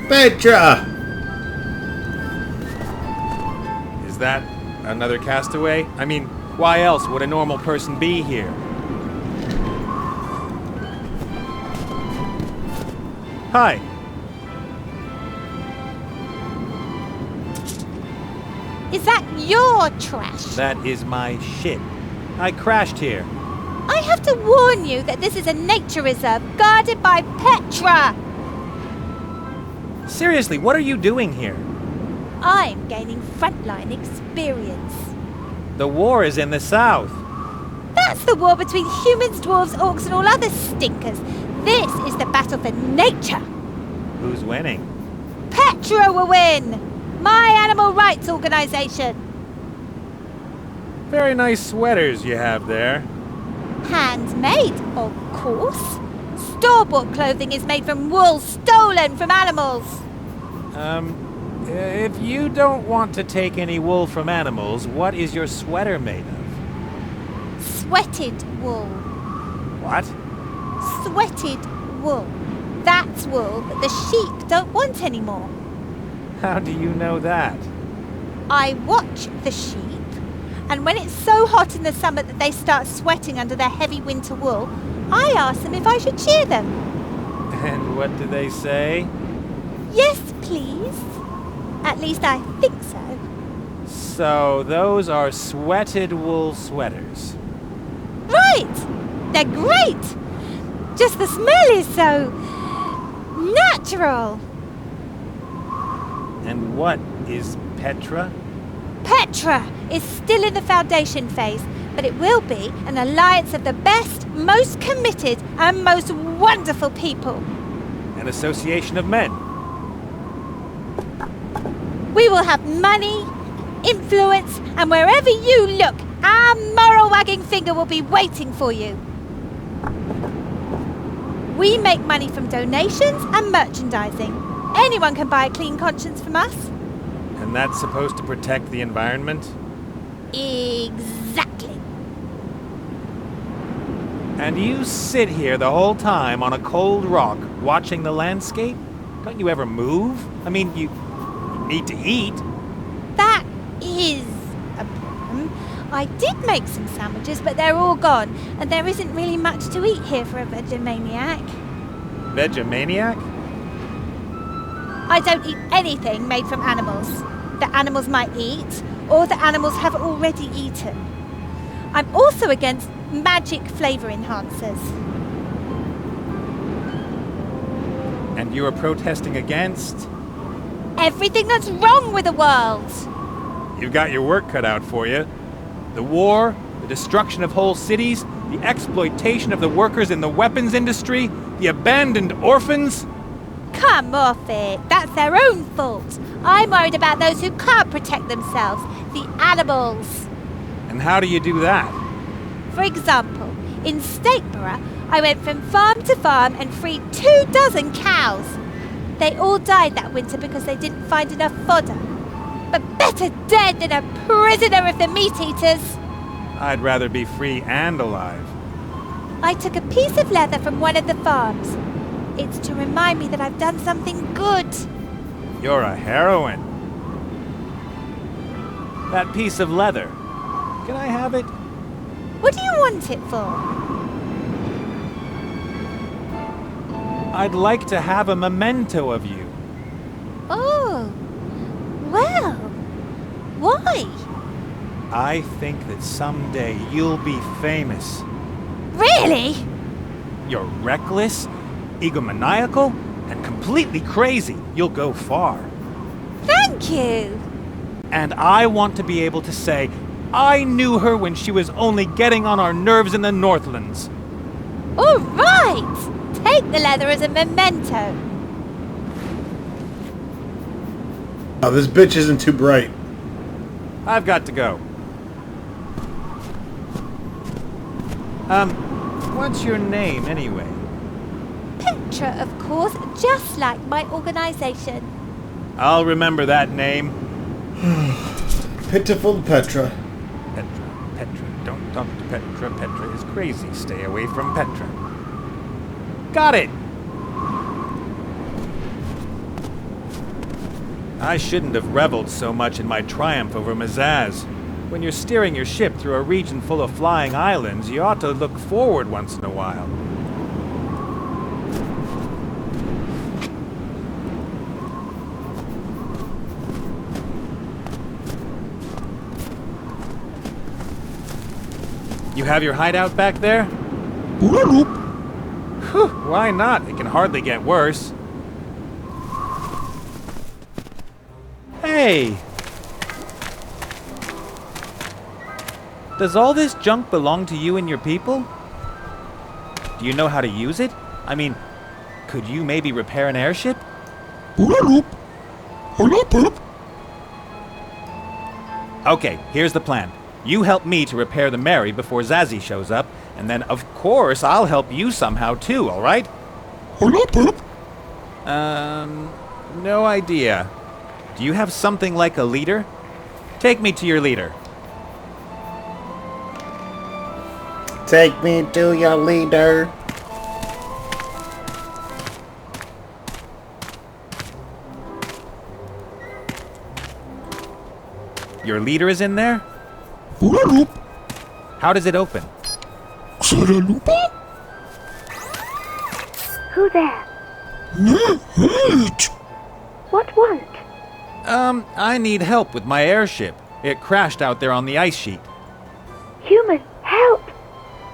Petra! Is that another castaway? I mean, why else would a normal person be here? Hi. Is that your trash? That is my ship. I crashed here. I have to warn you that this is a nature reserve guarded by Petra. Seriously, what are you doing here? I'm gaining frontline experience. The war is in the south. That's the war between humans, dwarves, orcs, and all other stinkers. This is the battle for nature. Who's winning? Petra will win! My animal rights organization. Very nice sweaters you have there. Handmade, of course. Store-bought clothing is made from wool stolen from animals. If you don't want to take any wool from animals, what is your sweater made of? Sweated wool. What? Sweated wool. That's wool that the sheep don't want anymore. How do you know that? I watch the sheep, and when it's so hot in the summer that they start sweating under their heavy winter wool, I ask them if I should shear them. And what do they say? Yes, please. At least I think so. So those are sweated wool sweaters. Right! They're great! Just the smell is so natural. And what is Petra? Petra is still in the foundation phase, but it will be an alliance of the best, most committed, and most wonderful people. An association of men. We will have money, influence, and wherever you look, our moral wagging finger will be waiting for you. We make money from donations and merchandising. Anyone can buy a clean conscience from us. And that's supposed to protect the environment? Exactly. And you sit here the whole time on a cold rock watching the landscape? Don't you ever move? I mean, you need to eat. That is a problem. I did make some sandwiches, but they're all gone, and there isn't really much to eat here for a vegemaniac. Vegemaniac? I don't eat anything made from animals that animals might eat, or that animals have already eaten. I'm also against magic flavour enhancers. And you are protesting against? Everything that's wrong with the world! You've got your work cut out for you. The war, the destruction of whole cities, the exploitation of the workers in the weapons industry, the abandoned orphans. Come off it. That's their own fault. I'm worried about those who can't protect themselves, the animals. And how do you do that? For example, in Stateborough, I went from farm to farm and freed 24 cows. They all died that winter because they didn't find enough fodder. But better dead than a prisoner of the meat eaters. I'd rather be free and alive. I took a piece of leather from one of the farms. It's to remind me that I've done something good. You're a heroine. That piece of leather. Can I have it? What do you want it for? I'd like to have a memento of you. Oh, well, why? I think that someday you'll be famous. Really? You're reckless, egomaniacal, and completely crazy. You'll go far. Thank you. And I want to be able to say, I knew her when she was only getting on our nerves in the Northlands. All right. Take the leather as a memento. Oh, this bitch isn't too bright. I've got to go. What's your name anyway? Petra, of course, just like my organization. I'll remember that name. Pitiful Petra. Petra. Don't talk to Petra. Petra is crazy. Stay away from Petra. Got it! I shouldn't have reveled so much in my triumph over Mazaz. When you're steering your ship through a region full of flying islands, you ought to look forward once in a while. You have your hideout back there? Whew, why not? It can hardly get worse. Hey! Does all this junk belong to you and your people? Do you know how to use it? I mean, could you maybe repair an airship? Okay, here's the plan. You help me to repair the Mary before Zazie shows up, and then of course I'll help you somehow too, alright? No idea. Do you have something like a leader? Take me to your leader. Take me to your leader. Your leader is in there? How does it open? Who there? What want? I need help with my airship. It crashed out there on the ice sheet. Human, help!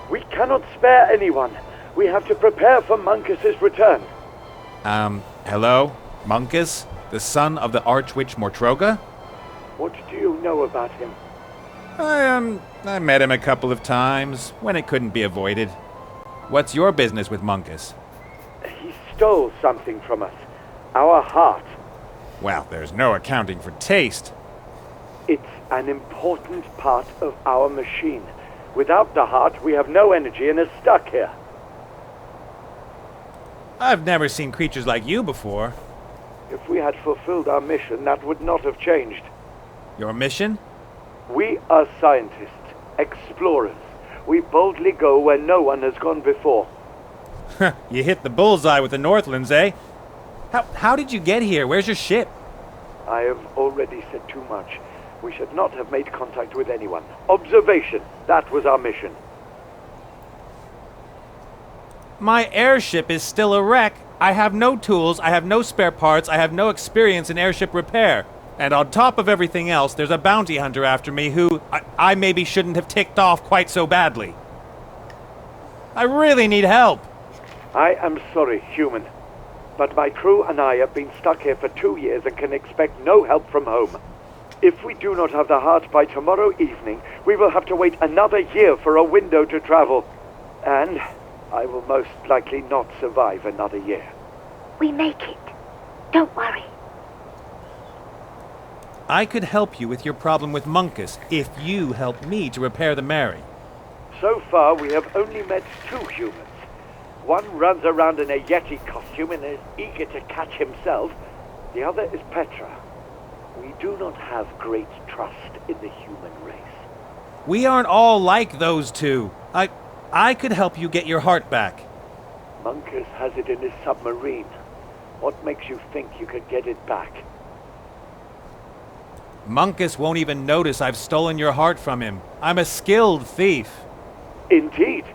We cannot spare anyone. We have to prepare for Muncus's return. Hello? Muncus? The son of the Archwitch Mortroga? What do you know about him? I met him a couple of times, when it couldn't be avoided. What's your business with Muncus? He stole something from us. Our heart. Well, there's no accounting for taste. It's an important part of our machine. Without the heart, we have no energy and are stuck here. I've never seen creatures like you before. If we had fulfilled our mission, that would not have changed. Your mission? We are scientists, explorers. We boldly go where no one has gone before. You hit the bullseye with the Northlands, eh? How did you get here? Where's your ship? I have already said too much. We should not have made contact with anyone. Observation, that was our mission. My airship is still a wreck. I have no tools, I have no spare parts, I have no experience in airship repair. And on top of everything else, there's a bounty hunter after me who I maybe shouldn't have ticked off quite so badly. I really need help. I am sorry, human. But my crew and I have been stuck here for 2 years and can expect no help from home. If we do not have the heart by tomorrow evening, we will have to wait another year for a window to travel. And I will most likely not survive another year. We make it. Don't worry. I could help you with your problem with Muncus if you help me to repair the Mary. So far, we have only met 2 humans. One runs around in a Yeti costume and is eager to catch himself. The other is Petra. We do not have great trust in the human race. We aren't all like those two. I could help you get your heart back. Muncus has it in his submarine. What makes you think you could get it back? Muncus won't even notice I've stolen your heart from him. I'm a skilled thief. Indeed,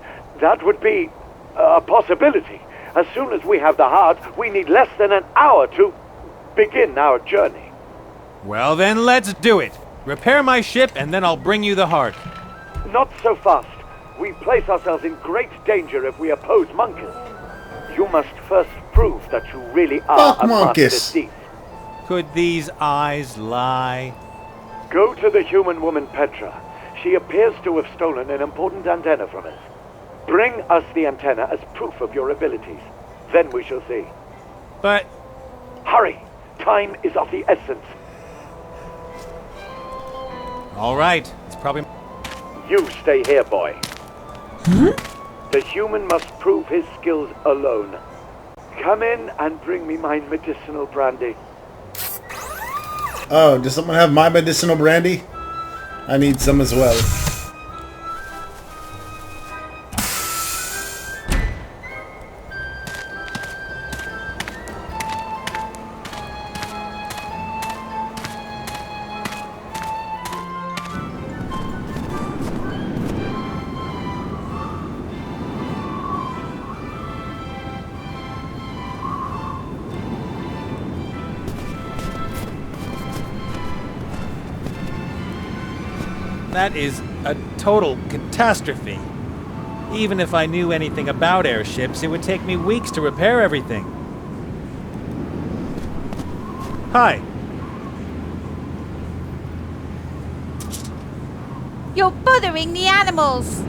that would be a possibility. As soon as we have the heart, we need less than an hour to begin our journey. Well then, let's do it. Repair my ship and then I'll bring you the heart. Not so fast. We place ourselves in great danger if we oppose Muncus. You must first prove that you really are Fuck a master Muncus. thief. Could these eyes lie? Go to the human woman Petra. She appears to have stolen an important antenna from us. Bring us the antenna as proof of your abilities. Then we shall see. But Hurry! Time is of the essence. all right, it's probably... You stay here, boy. The human must prove his skills alone. Come in and bring me my medicinal brandy. Oh, does someone have my medicinal brandy? I need some as well. That is a total catastrophe. Even if I knew anything about airships, it would take me weeks to repair everything. Hi. You're bothering the animals.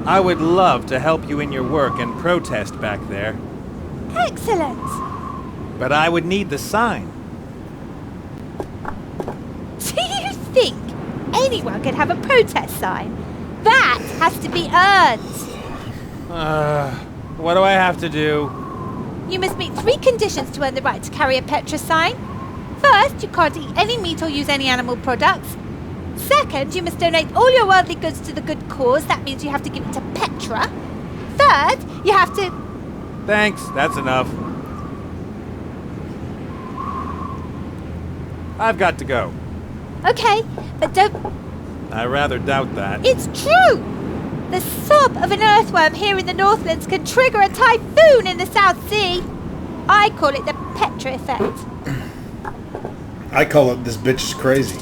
I would love to help you in your work and protest back there, Excellent. but I would need the sign. Do you think anyone could have a protest sign? That has to be earned. What do I have to do? You must meet 3 conditions to earn the right to carry a Petra sign. First, you can't eat any meat or use any animal products. Second, you must donate all your worldly goods to the good cause. That means you have to give it to Petra. Third, you have to... Thanks, that's enough. I've got to go. Okay, but don't... I rather doubt that. It's true! The sob of an earthworm here in the Northlands can trigger a typhoon in the South Sea. I call it the Petra effect. I call it this bitch is crazy.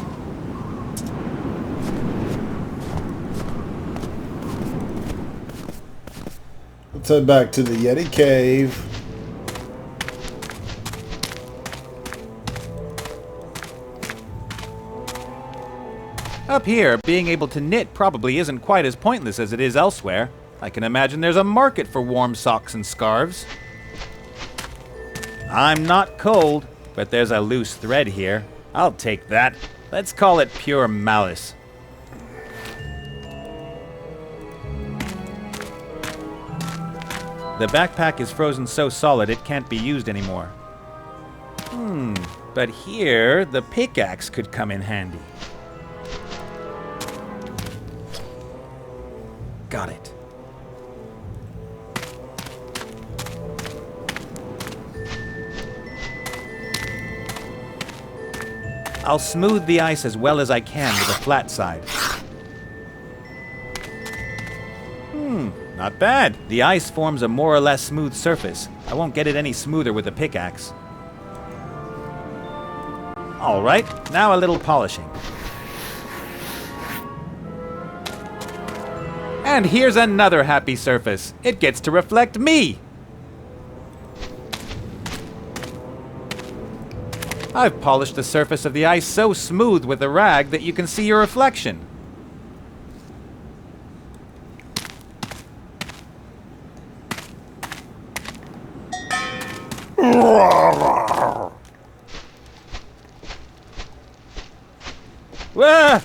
Let's head back to the Yeti cave. Up here, being able to knit probably isn't quite as pointless as it is elsewhere. I can imagine there's a market for warm socks and scarves. I'm not cold, but there's a loose thread here. I'll take that. Let's call it pure malice. The backpack is frozen so solid it can't be used anymore. But here, the pickaxe could come in handy. Got it. I'll smooth the ice as well as I can with a flat side. Not bad. The ice forms a more or less smooth surface. I won't get it any smoother with a pickaxe. All right, now a little polishing. And here's another happy surface. It gets to reflect me. I've polished the surface of the ice so smooth with a rag that you can see your reflection. Wah!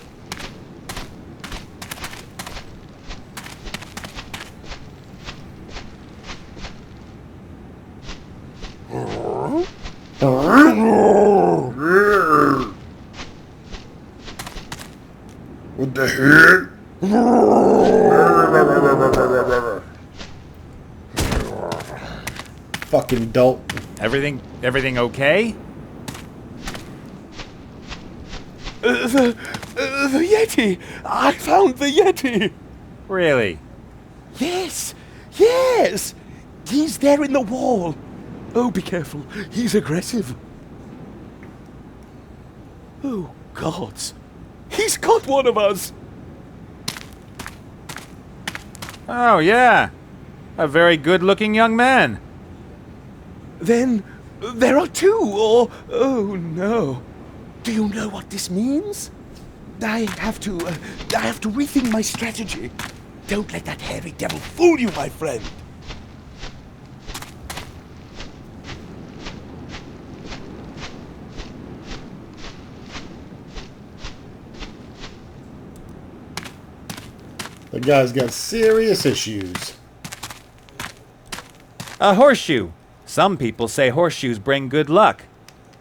What the heck? Fucking dope. Everything okay? The Yeti! I found the Yeti! Really? Yes! Yes! He's there in the wall! Oh, be careful. He's aggressive. Oh, gods. He's got one of us! Oh, yeah. A very good-looking young man. Then there are 2, or... Oh, no. Do you know what this means? I have to rethink my strategy. Don't let that hairy devil fool you, my friend. The guy's got serious issues. A horseshoe. Some people say horseshoes bring good luck.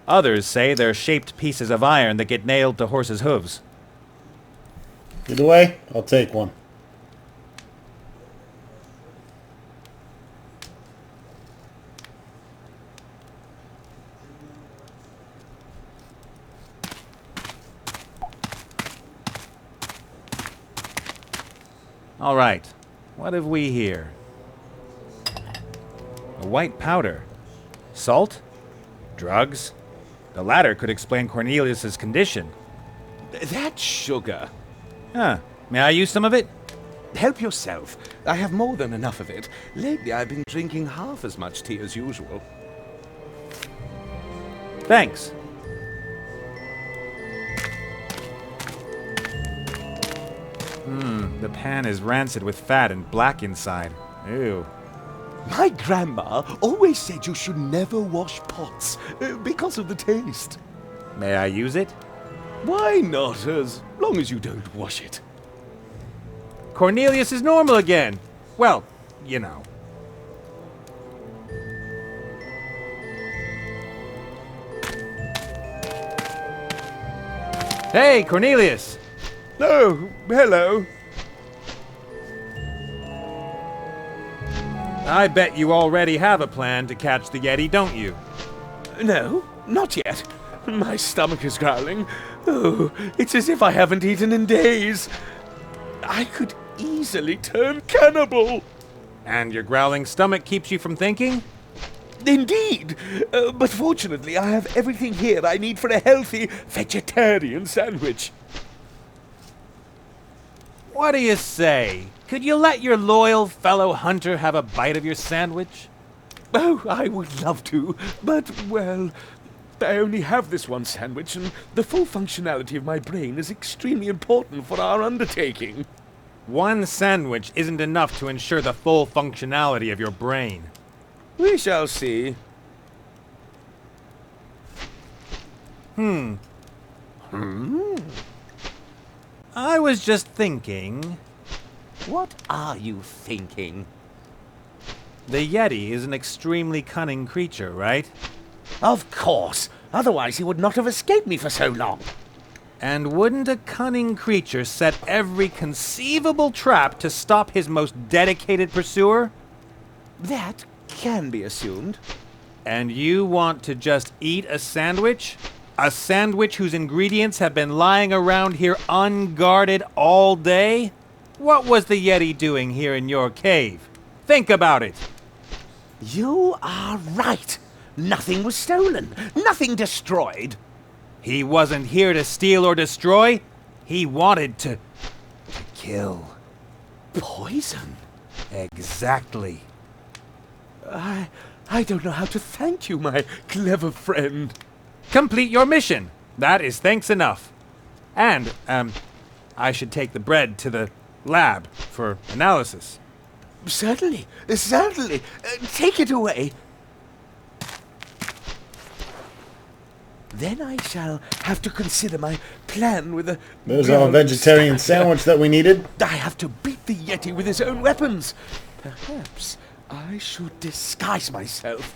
Others say they're shaped pieces of iron that get nailed to horses' hooves. Either way, I'll take one. All right. What have we here? A white powder. Salt? Drugs? The latter could explain Cornelius's condition. That's sugar. Huh. May I use some of it? Help yourself. I have more than enough of it. Lately, I've been drinking half as much tea as usual. Thanks. The pan is rancid with fat and black inside. Ew. My grandma always said you should never wash pots because of the taste. May I use it? Why not, as long as you don't wash it? Cornelius is normal again. Well, you know. Hey, Cornelius! Oh, hello. I bet you already have a plan to catch the Yeti, don't you? No, not yet. My stomach is growling. Oh, it's as if I haven't eaten in days. I could easily turn cannibal. And your growling stomach keeps you from thinking? Indeed. But fortunately, I have everything here I need for a healthy vegetarian sandwich. What do you say? Could you let your loyal fellow hunter have a bite of your sandwich? Oh, I would love to, but, well, I only have this one sandwich, and the full functionality of my brain is extremely important for our undertaking. One sandwich isn't enough to ensure the full functionality of your brain. We shall see. I was just thinking, What are you thinking? the Yeti is an extremely cunning creature, right? Of course. Otherwise he would not have escaped me for so long. And wouldn't a cunning creature set every conceivable trap to stop his most dedicated pursuer? That can be assumed. And you want to just eat a sandwich? A sandwich whose ingredients have been lying around here unguarded all day? What was the Yeti doing here in your cave? Think about it. You are right. Nothing was stolen. Nothing destroyed. He wasn't here to steal or destroy. He wanted to kill. Poison? Exactly. I don't know how to thank you, my clever friend. Complete your mission. That is thanks enough. And, I should take the bread to the lab for analysis. Certainly, certainly. Take it away. Then I shall have to consider my plan with a... There's our vegetarian sandwich that we needed. I have to beat the Yeti with his own weapons. Perhaps I should disguise myself.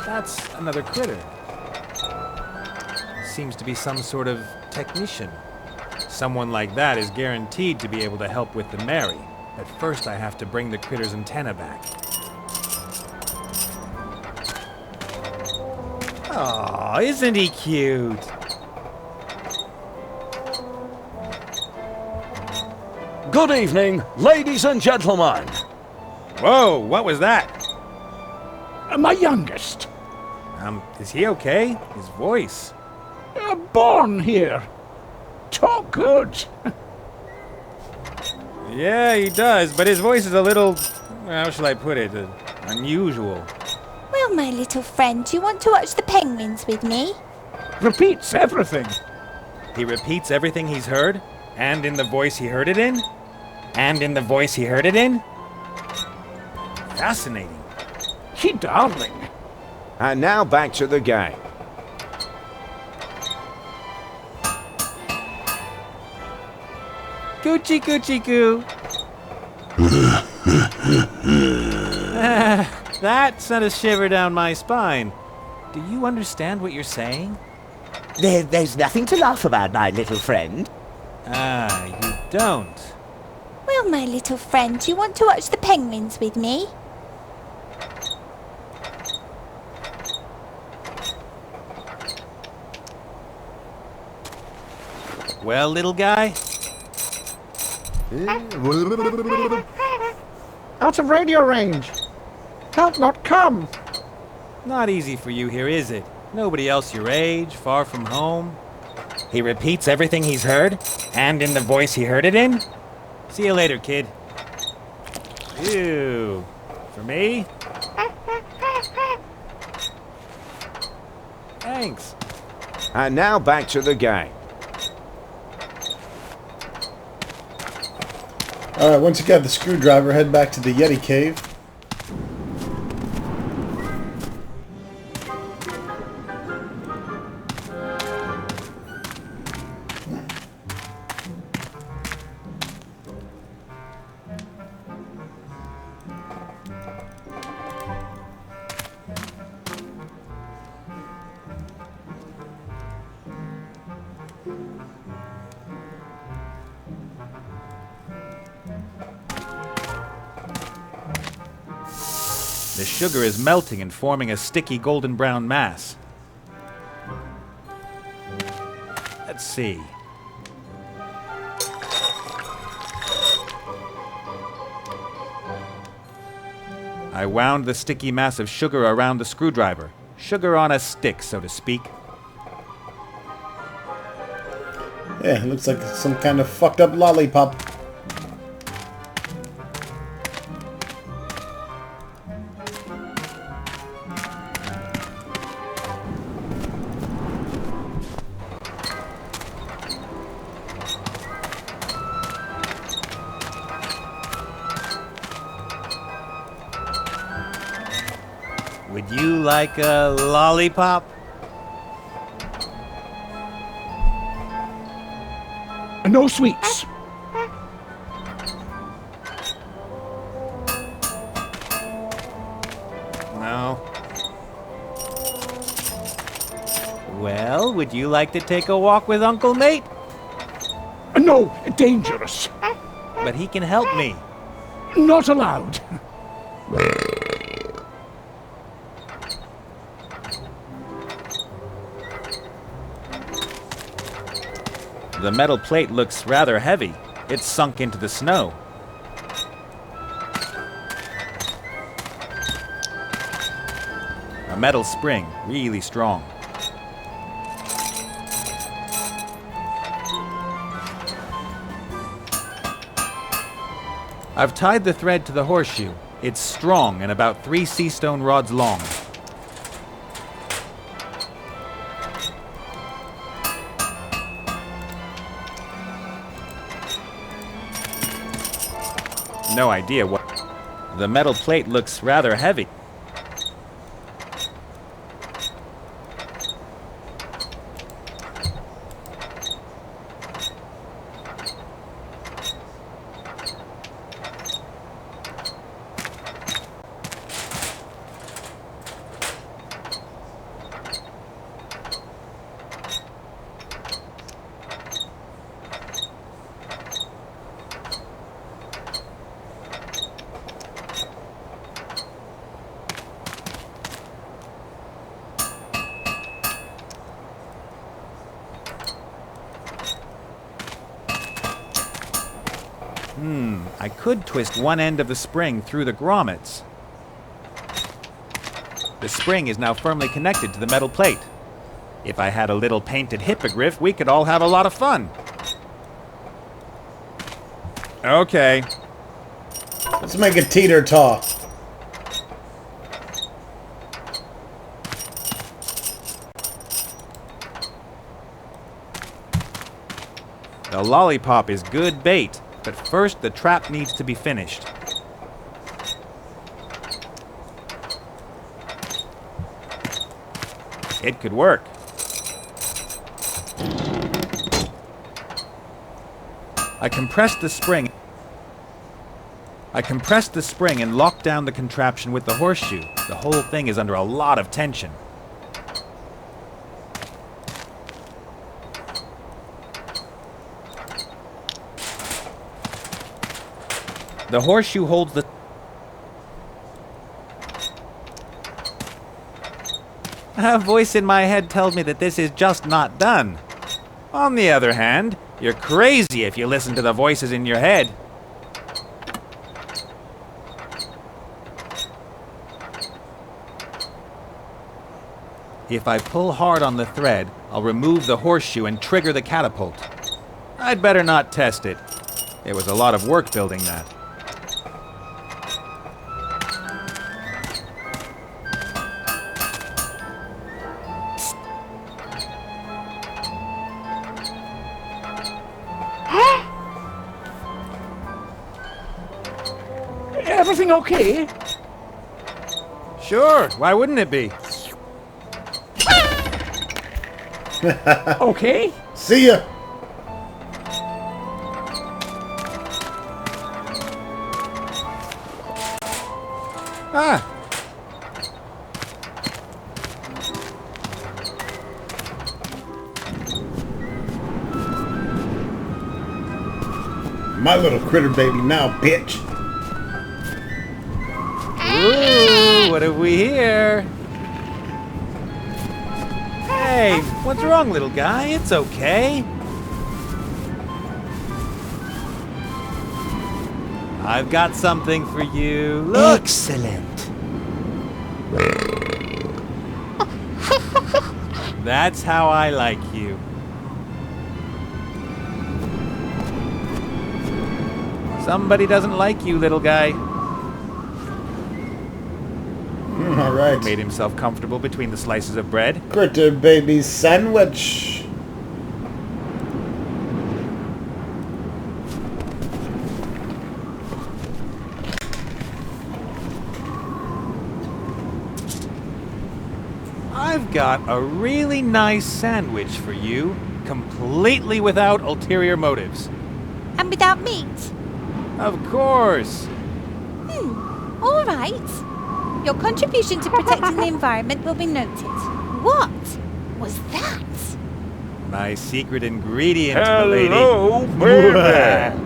That's another critter. Seems to be some sort of technician. Someone like that is guaranteed to be able to help with the Mary. But first I have to bring the critter's antenna back. Aw, isn't he cute? Good evening, ladies and gentlemen. Whoa, what was that? My youngest, Is he okay? His voice. born here. Talk good. Yeah, he does, but his voice is a little, how shall I put it, unusual. Well, my little friend, do you want to watch the penguins with me? Repeats everything. He repeats everything he's heard, and in the voice he heard it in, and in the voice he heard it in. Fascinating. He darling. And now back to the game. Coochie coochie coo. That sent a shiver down my spine. Do you understand what you're saying? There's nothing to laugh about, my little friend. Ah, you don't. Well, my little friend, do you want to watch the penguins with me? Well, little guy? Out of radio range. Help not come. Not easy for you here, is it? Nobody else your age, far from home. He repeats everything he's heard, and in the voice he heard it in? See you later, kid. Ew. For me? Thanks. And now back to the game. Alright, once you got the screwdriver, head back to the Yeti cave. The sugar is melting and forming a sticky golden brown mass. Let's see. I wound the sticky mass of sugar around the screwdriver. Sugar on a stick, so to speak. Yeah, it looks like some kind of fucked up lollipop. Would you like a lollipop? No sweets. No. Well, would you like to take a walk with Uncle Nate? No, dangerous. But he can help me. Not allowed. The metal plate looks rather heavy. It's sunk into the snow. A metal spring, really strong. I've tied the thread to the horseshoe. It's strong and about 3 sea stone rods long. No idea what... The metal plate looks rather heavy. I could twist one end of the spring through the grommets. The spring is now firmly connected to the metal plate. If I had a little painted hippogriff, we could all have a lot of fun. Okay. Let's make a teeter-totter. The lollipop is good bait, but first the trap needs to be finished. It could work. I compressed the spring and locked down the contraption with the horseshoe. The whole thing is under a lot of tension. The horseshoe holds the... A voice in my head tells me that this is just not done. On the other hand, You're crazy if you listen to the voices in your head. If I pull hard on the thread, I'll remove the horseshoe and trigger the catapult. I'd better not test it. It was a lot of work building that. Everything okay? Sure, why wouldn't it be? Okay. See ya. Ah, My little critter baby now, bitch. ooh, what have we here? Hey, what's wrong, little guy? It's okay. I've got something for you. Look. Excellent. That's how I like you. Somebody doesn't like you, little guy. All right. Made himself comfortable between the slices of bread. Critter baby sandwich. I've got a really nice sandwich for you, completely without ulterior motives. And without meat? Of course. All right. Your contribution to protecting the environment will be noted. What was that? My secret ingredient, milady. Hello, baby.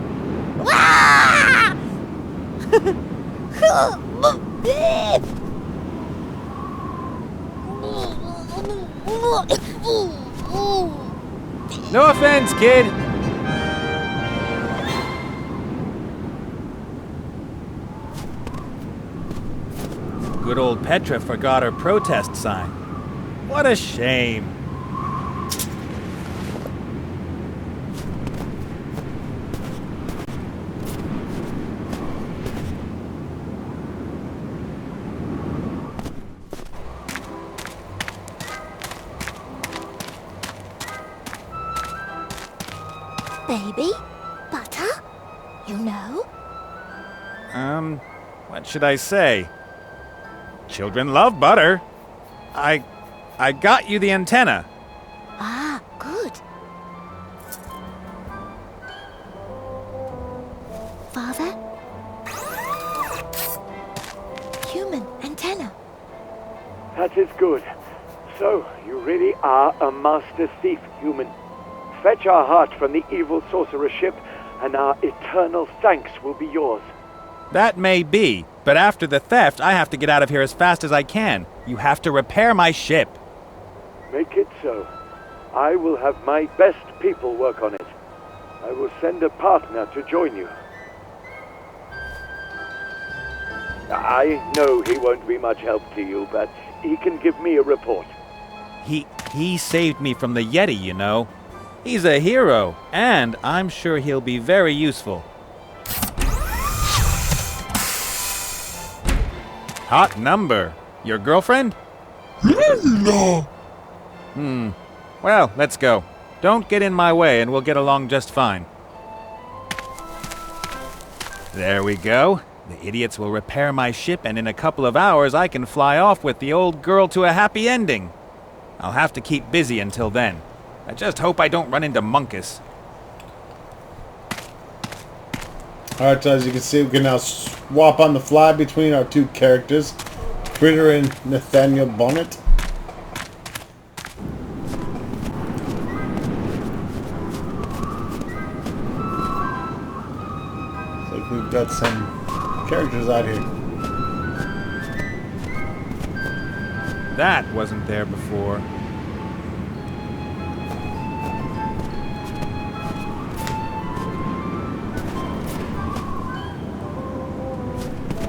No offense, kid. Good old Petra forgot her protest sign. What a shame. Baby? Butter? You know? What should I say? Children love butter. I got you the antenna. Ah, good. Father? Human antenna. That is good. So, you really are a master thief, human. Fetch our heart from the evil sorcerer ship, and our eternal thanks will be yours. That may be, but after the theft, I have to get out of here as fast as I can. You have to repair my ship. Make it so. I will have my best people work on it. I will send a partner to join you. I know he won't be much help to you, but he can give me a report. He saved me from the Yeti, you know. He's a hero, and I'm sure he'll be very useful. Hot number. Your girlfriend? No. Well, let's go. Don't get in my way and we'll get along just fine. There we go. The idiots will repair my ship and in a couple of hours I can fly off with the old girl to a happy ending. I'll have to keep busy until then. I just hope I don't run into Munkus. Alright, so as you can see, we can now swap on the fly between our two characters, Critter and Nathaniel Bonnet. So we've got some characters out here. That wasn't there before.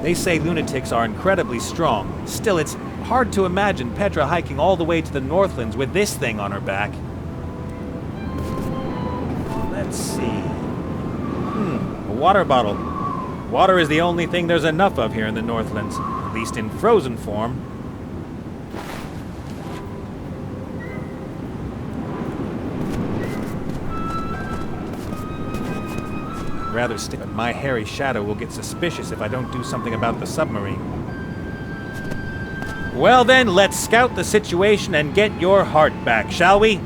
They say lunatics are incredibly strong. Still, it's hard to imagine Petra hiking all the way to the Northlands with this thing on her back. Let's see. A water bottle. Water is the only thing there's enough of here in the Northlands, at least in frozen form. Rather stay, but my hairy shadow will get suspicious if I don't do something about the submarine. Well then, let's scout the situation and get your heart back, shall we?